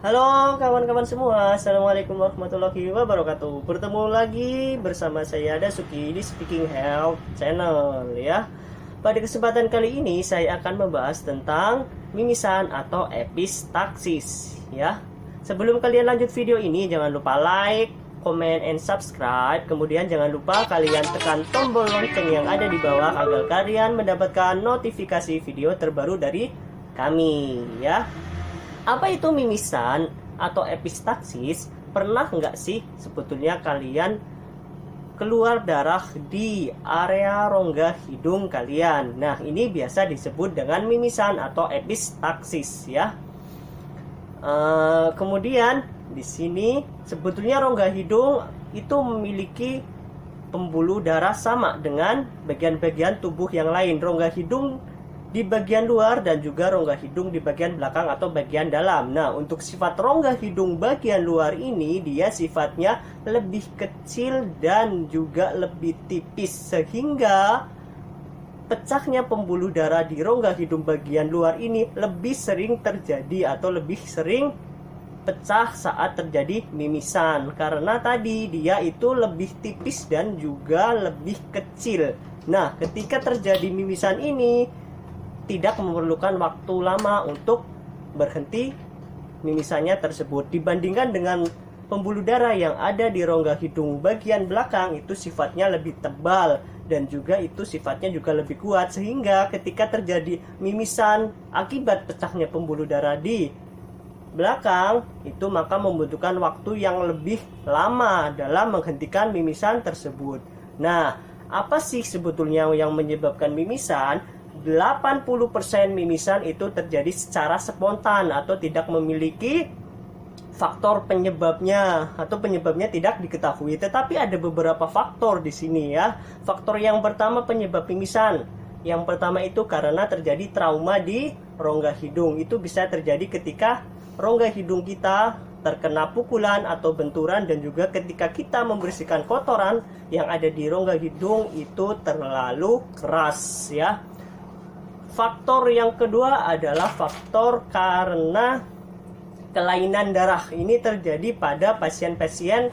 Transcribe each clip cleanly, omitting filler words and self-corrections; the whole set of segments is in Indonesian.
Halo kawan-kawan semua, Assalamualaikum warahmatullahi wabarakatuh. Bertemu lagi bersama saya Dasuki di Speaking Health Channel ya. Pada kesempatan kali ini saya akan membahas tentang mimisan atau epistaksis ya. Sebelum kalian lanjut video ini, jangan lupa like, comment, and subscribe. Kemudian jangan lupa kalian tekan tombol lonceng yang ada di bawah agar kalian mendapatkan notifikasi video terbaru dari kami ya. Apa itu mimisan atau epistaksis? Pernah nggak sih sebetulnya kalian keluar darah di area rongga hidung kalian? Nah, ini biasa disebut dengan mimisan atau epistaksis ya. Kemudian di sini sebetulnya rongga hidung itu memiliki pembuluh darah sama dengan bagian-bagian tubuh yang lain. Rongga hidung di bagian luar dan juga rongga hidung di bagian belakang atau bagian dalam. Nah, untuk sifat rongga hidung bagian luar ini, dia sifatnya lebih kecil dan juga lebih tipis, sehingga pecahnya pembuluh darah di rongga hidung bagian luar ini lebih sering terjadi atau lebih sering pecah saat terjadi mimisan, karena tadi dia itu lebih tipis dan juga lebih kecil. Nah, ketika terjadi mimisan ini tidak memerlukan waktu lama untuk berhenti mimisannya tersebut, dibandingkan dengan pembuluh darah yang ada di rongga hidung bagian belakang. Itu sifatnya lebih tebal dan juga itu sifatnya juga lebih kuat, sehingga ketika terjadi mimisan akibat pecahnya pembuluh darah di belakang itu, maka membutuhkan waktu yang lebih lama dalam menghentikan mimisan tersebut. Nah, apa sih sebetulnya yang menyebabkan mimisan? 80% mimisan itu terjadi secara spontan atau tidak memiliki faktor penyebabnya, atau penyebabnya tidak diketahui. Tetapi ada beberapa faktor di sini ya. Faktor yang pertama penyebab mimisan. Yang pertama itu karena terjadi trauma di rongga hidung. Itu bisa terjadi ketika rongga hidung kita terkena pukulan atau benturan, dan juga ketika kita membersihkan kotoran yang ada di rongga hidung itu terlalu keras ya. Faktor yang kedua adalah faktor karena kelainan darah. Ini terjadi pada pasien-pasien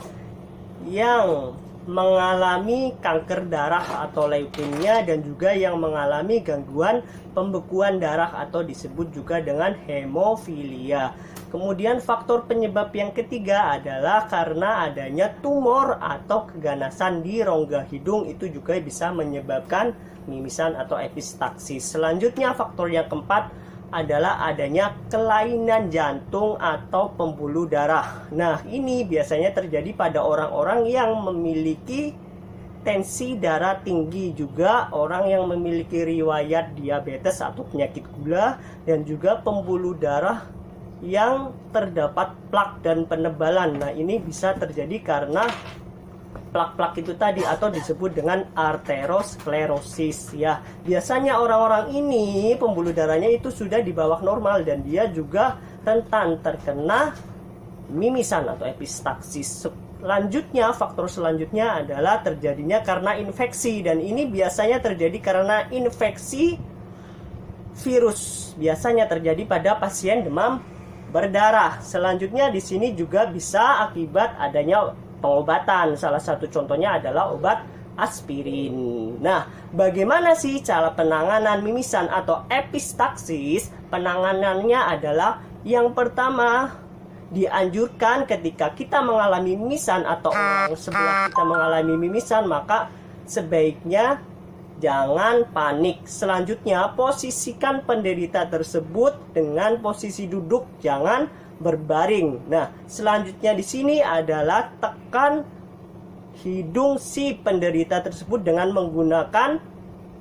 yang mengalami kanker darah atau leukemia, dan juga yang mengalami gangguan pembekuan darah atau disebut juga dengan hemofilia. Kemudian faktor penyebab yang ketiga adalah karena adanya tumor atau keganasan di rongga hidung. Itu juga bisa menyebabkan mimisan atau epistaksis. Selanjutnya faktor yang keempat adalah adanya kelainan jantung atau pembuluh darah. Nah, ini biasanya terjadi pada orang-orang yang memiliki tensi darah tinggi, juga orang yang memiliki riwayat diabetes atau penyakit gula, dan juga pembuluh darah yang terdapat plak dan penebalan. Nah, ini bisa terjadi karena plak-plak itu tadi atau disebut dengan arteriosklerosis ya. Biasanya orang-orang ini pembuluh darahnya itu sudah di bawah normal, dan dia juga rentan terkena mimisan atau epistaksis. Selanjutnya, faktor selanjutnya adalah terjadinya karena infeksi, dan ini biasanya terjadi karena infeksi virus. Biasanya terjadi pada pasien demam berdarah. Selanjutnya di sini juga bisa akibat adanya pengobatan. Salah satu contohnya adalah obat aspirin. Nah, bagaimana sih cara penanganan mimisan atau epistaksis? Penanganannya adalah yang pertama, dianjurkan ketika kita mengalami mimisan atau orang sebelah kita mengalami mimisan, maka sebaiknya jangan panik. Selanjutnya, posisikan penderita tersebut dengan posisi duduk, jangan berbaring. Nah, selanjutnya di sini adalah tekan hidung si penderita tersebut dengan menggunakan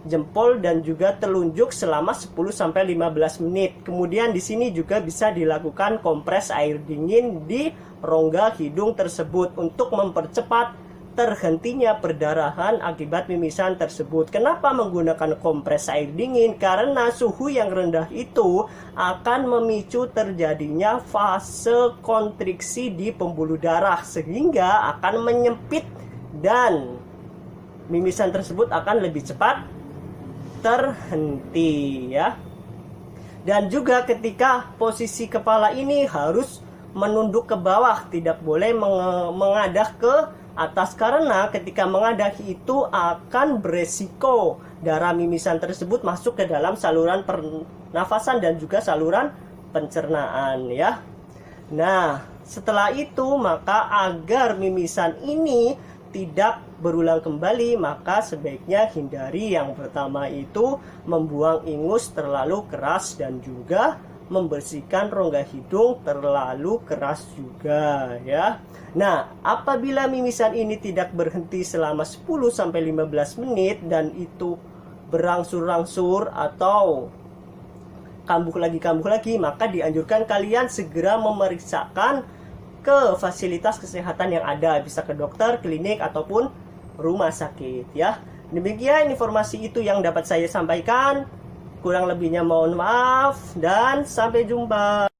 jempol dan juga telunjuk selama 10-15 menit. Kemudian di sini juga bisa dilakukan kompres air dingin di rongga hidung tersebut untuk mempercepat terhentinya perdarahan akibat mimisan tersebut. Kenapa menggunakan kompres air dingin? Karena suhu yang rendah itu akan memicu terjadinya fase kontriksi di pembuluh darah, sehingga akan menyempit dan mimisan tersebut akan lebih cepat terhenti ya. Dan juga ketika posisi kepala ini harus menunduk ke bawah, tidak boleh mengadah ke atas, karena ketika mengadah itu akan beresiko darah mimisan tersebut masuk ke dalam saluran pernafasan dan juga saluran pencernaan ya. Nah, setelah itu maka agar mimisan ini tidak berulang kembali, maka sebaiknya hindari yang pertama itu membuang ingus terlalu keras dan juga membersihkan rongga hidung terlalu keras juga ya. Nah, apabila mimisan ini tidak berhenti selama 10-15 menit dan itu berangsur-angsur atau kambuh lagi, maka dianjurkan kalian segera memeriksakan ke fasilitas kesehatan yang ada, bisa ke dokter, klinik ataupun rumah sakit ya. Demikian informasi itu yang dapat saya sampaikan. Kurang lebihnya mohon maaf dan sampai jumpa.